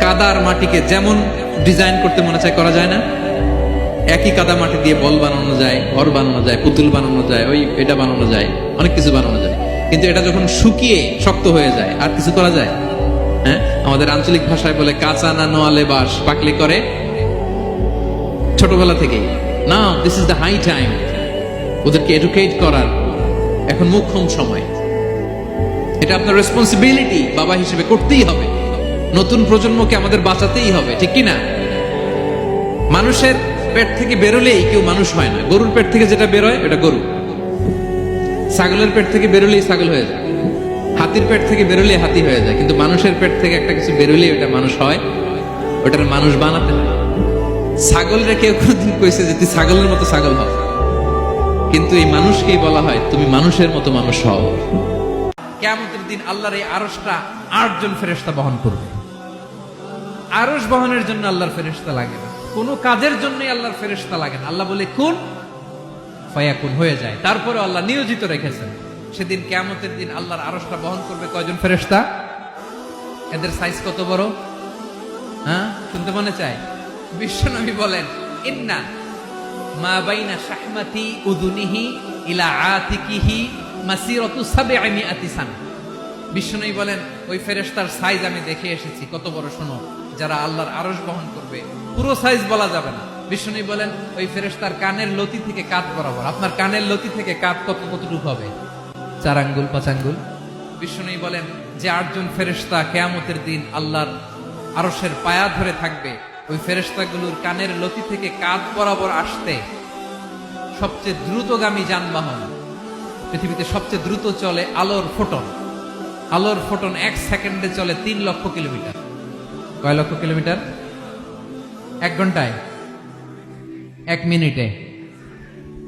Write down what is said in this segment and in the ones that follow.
কাদার মাটিকে যেমন ডিজাইন করতে মনে চায় করা যায় না? একই কাদা মাটি দিয়ে বল বানানো যায়, ঘর বানানো যায়, পুতুল বানানো যায়, ওই এটা বানানো যায়, অনেক কিছু বানানো যায়। কিন্তু এটা যখন শুকিয়ে শক্ত হয়ে যায় আর কিছু করা যায়? হ্যাঁ, আমাদের আঞ্চলিক ভাষায় বলে কাঁচা না নোয়ালে বাস, পাকলে করে ছোটবেলা থেকেই। না, this is the high time ওদেরকে এডুকেট করার, এখন মোক্ষম সময়। এটা আপনার রেসপন্সিবিলিটি, বাবা হিসেবে করতেই হবে। নতুন প্রজন্মকে আমাদের বাঁচাতেই হবে, ঠিক কি না? মানুষের পেট থেকে বেরোলেই কেউ মানুষ হয় না। গরুর পেট থেকে যেটা বেরোয় এটা গরু, ছাগলের পেট থেকে বেরোলেই ছাগল হয়ে যায়, হাতির পেট থেকে বেরোলেই হাতি হয়ে যায়। কিন্তু মানুষের পেট থেকে একটা কিছু বেরোলেই ওটা মানুষ হয়, ওটার মানুষ বানাতে হয়। ছাগলরে কেউ কোনদিন কইছে যে তুই ছাগলের মতো ছাগল হও, কিন্তু এই মানুষকেই বলা হয় তুমি মানুষের মতো মানুষ হও। কিয়ামতের দিন আল্লাহর এই আরশটা 8 জন ফেরেশতা বহন করবে। আরশ বহনের জন্য আল্লাহর ফেরেশতা লাগে না, কোনো কাজের জন্যই আল্লাহর ফেরেশতা লাগে না। আল্লাহ বলে কুন ফায়াকুন, হয়ে যায়। তারপরে আল্লাহ নিয়োজিত রেখেছেন। সেদিন কিয়ামতের দিন আল্লাহর আরশটা বহন করবে কয়জন ফেরেশতা? এদের সাইজ কত বড়? হ্যাঁ, শুনতে মনে চায়? বিশ্বনবী বলেন ইন্না মা বাইনা শাহমাতি উযুনিহি ইলা আতিকিহি মাসিরাতু 700 সানা। বিশ্বনবী বলেন ওই ফেরেশতার সাইজ আমি দেখে এসেছি। কত বড় শোনো, যারা আল্লাহর আরশ বহন করবে, পুরো সাইজ বলা যাবে না। বিশ্বনবী বলেন ওই ফেরেশতার কানের লতি থেকে কাঁধ বরাবর। আপনার কানের লতি থেকে কাঁধ কতটুকু হবে? 4 আঙ্গুল 5 আঙ্গুল। বিশ্বনবী বলেন যে 8 জন ফেরেশতা কিয়ামতের দিন আল্লাহর আরশের পায়া ধরে থাকবে, ওই ফেরেশতাগুলোর কানের লতি থেকে কাঁধ বরাবর আসতে সবচেয়ে দ্রুতগামী যানবাহন, পৃথিবীতে সবচেয়ে দ্রুত চলে আলোর ফোটন। আলোর ফোটন 1 সেকেন্ডে চলে 3 লক্ষ কিলোমিটার। কয় লক্ষ কিলোমিটার? 1 ঘন্টায়? 1 মিনিটে?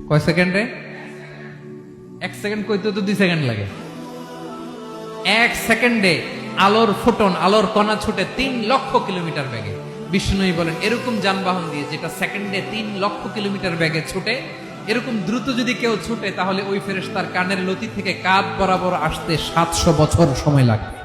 কয় সেকেন্ডে? 1 সেকেন্ড কইতে তো 2 সেকেন্ড লাগে। 1 সেকেন্ডে আলোর ফোটন, আলোর কণা ছুটে 3 লক্ষ কিলোমিটার বেগে। বিষ্ণুই বলেন এরকম যানবাহন দিয়ে যেটা সেকেন্ডে 3 লক্ষ কিলোমিটার বেগে ছুটে, এরকম দ্রুত যদি কেউ ছুটে তাহলে ওই ফেরেশতার কানের লতি থেকে কাঁধ বরাবর আসতে 700 বছর সময় লাগবে।